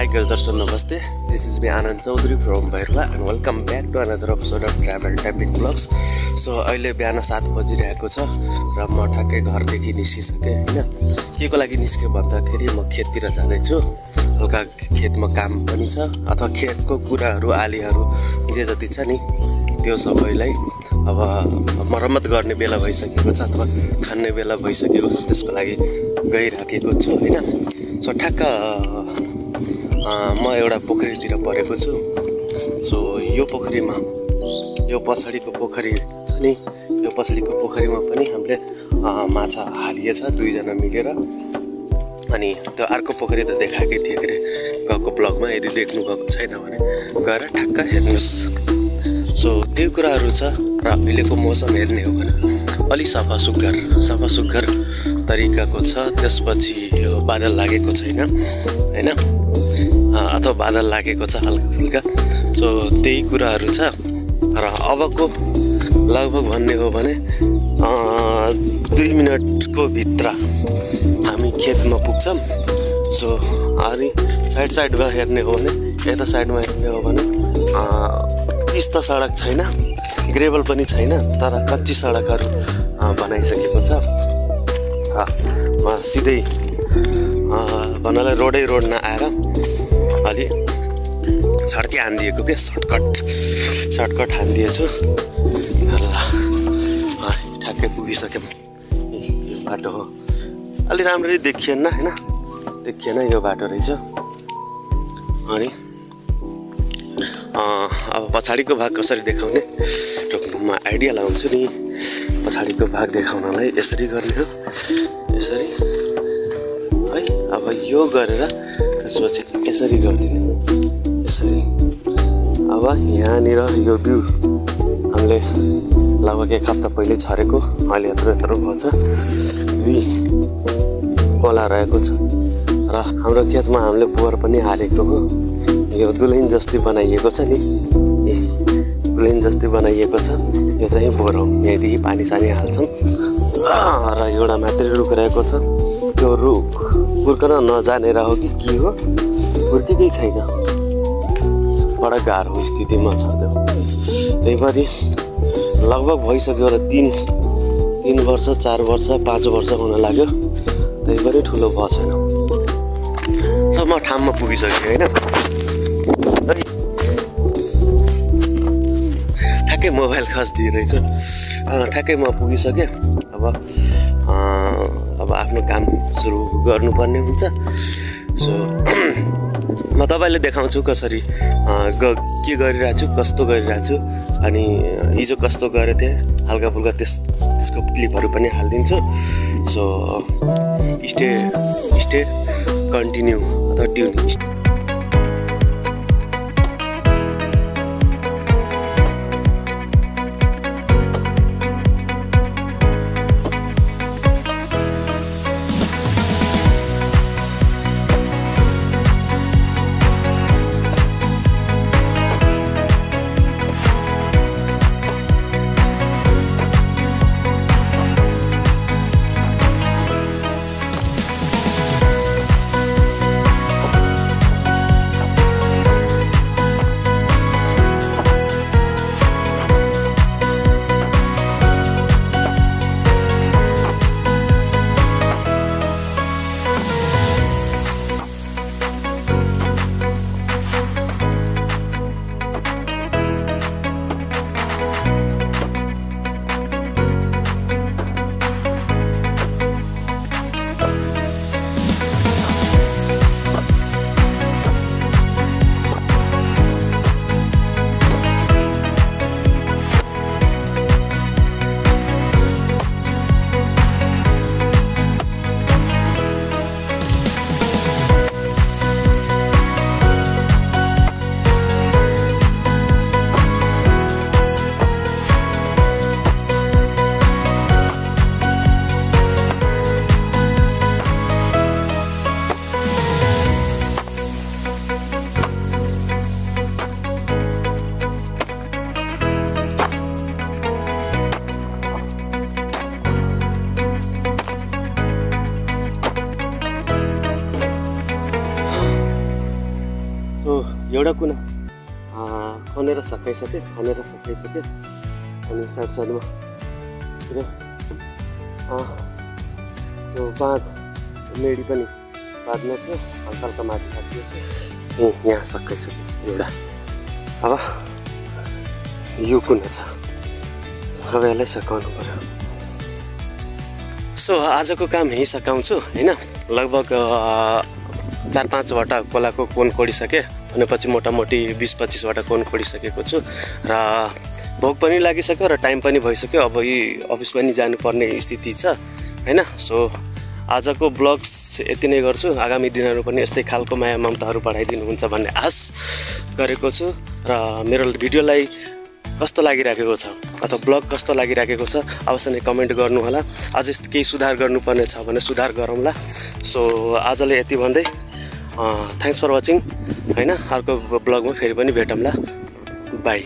Hi guys, Darshan Namaste. This is me Anand Chaudhary from Bhairula and welcome back to another episode of Travel Tablet Vlogs. So अहिले बिहान 7 बजिरहेको छ र म ठ्याक्कै घरदेखि निस्किसके हैन। केको लागि निस्के भन्दाखेरि म खेततिर जाँदै छु। हल्का खेतमा काम पनि छ अथवा खेतको कुराहरु आलीहरु जे जति छ नि त्यो सबैलाई अब मर्मत गर्ने बेला भइसकेको छ अथवा खान्ने बेला भइसकेको छ त्यसको लागि गइराखेको छु हैन। सो ठ्याक्क म एउटा पोखरीतिर परेको छु। सो यो पोखरीमा यो पछाडीको पोखरी छ नि यो पछाडीको पोखरीमा पनि हामीले माछा हालिएछ दुई जना मिलेर। अनि त्यो अर्को पोखरी त देखाएकै थिए के गएको ब्लगमा, यदि देख्नु भएको छैन भने गएर ठ्याक्क हेर्नुस्। सो त्यो कुराहरु छ र अहिलेको मौसम हेर्ने हो भने अलि सफा सुग्घर तरिकाको छ। त्यसपछि बादल लागेको छैन हैन, अथवा बादल लागेको छ हल्का फुल्का। सो त्यही कुराहरु छ र अबको लगभग भन्ने हो भने 2 मिनेटको भित्र हामी खेतमा पुग्छौं। सो अनि साइडमा हेर्ने हो भने यता साइडमा हेर्ने हो भने पिस्ता सडक छैन, ग्रेभल पनि छैन, तर कच्ची सडकहरु बनाइसकेको छ। म सिधै भन्नलाई रोड नआएर अलि सडकै हान्दिएको के सर्टकट हान्दिएछु। ल ठ्याक्कै पुगिसक्यौं। यो बाटो हो, अलि राम्ररी देखिएन हैन, देखिएन यो बाटो रहेछ। अनि अब पछाडीको भाग कसरी देखाउने म आइडिया लाउँछु नि। पछाडीको भाग देखाउनलाई यसरी गर्ने हो, यसरी है। अब यो गरेर त्यसपछि यसरी गर्दिनु, यसरी। अब यहाँनिर यो भ्यू हामीले लगभग 1 हप्ता पहिले छरेको, अहिले यत्रो भएछ। 2 कोला रहेको छ र हाम्रो खेतमा हामीले बोर पनि हालेको हो। यो दुलैन जस्तै बनाइएको छ नि, दुलैन जस्तै बनाइएको छ। यो चाहिँ बोर हो, यहाँदेखि पानी सानी हाल्छौँ। र एउटा मात्रै रुख रहेको छ। त्यो रुख हुर्कन नजानेर हो कि के हो, हुर्केकै छैन। बडा गाह्रो स्थितिमा छ त्यो। त्यही भएर लगभग भइसक्यो र 3 वर्ष 4 वर्ष 5 वर्ष हुन लाग्यो। त्यही भएर ठुलो भएको छैन। सब म ठाउँमा पुगिसकेँ हैन। ठ्याक्कै मोबाइल खस्दिरहेछ। ठ्याक्कै म पुगिसकेँ। अब आफ्नो काम सुरु गर्नुपर्ने हुन्छ। सो म तपाईलाई देखाउँछु कसरी के गरिरहेको छु, कस्तो गरिरहेको छु, अनि हिजो कस्तो गरेको थिएँ हल्का फुल्का त्यसको क्लिपहरु पनि हाल्दिन्छु। सो स्टे कन्टिन्यू अथवा ट्युन। सो एउटा कुना खनेर सकाइसके अनि साइड साइडमा के अरे त्यो बाँध मेडी पनि बाँध्न थियो हल्का हल्का माथि सकियो यहाँ सकाइसक्यो एउटा अब यो कुना छ अब यसलाई सकाउनु पर्यो सो आजको काम यहीँ सकाउँछु हैन लगभग 4-5 वटा कोलाको कोन कोडिसके भनेपछि मोटामोटी 20-25 वटा कोन कोडिसकेको छु र भोक पनि लागिसक्यो र टाइम पनि भइसक्यो अब यी अफिस पनि जानुपर्ने स्थिति छ हैन सो आजको ब्लग्स यति नै गर्छु आगामी दिनहरु पनि यस्तै खालको माया ममताहरु बढाइदिनुहुन्छ भन्ने आश गरेको छु र मेरो भिडियोलाई कस्तो लागिराखेको छ अथवा ब्लग कस्तो लागिराखेको छ अवश्य नै कमेन्ट गर्नु होला अझ केही सुधार गर्नुपर्ने छ भने सुधार गरौँला सो आजले यति भन्दै थ्यांक्स फर वाचिङ हैन अर्को ब्लगमा फेरि पनि भेटौँला बाइ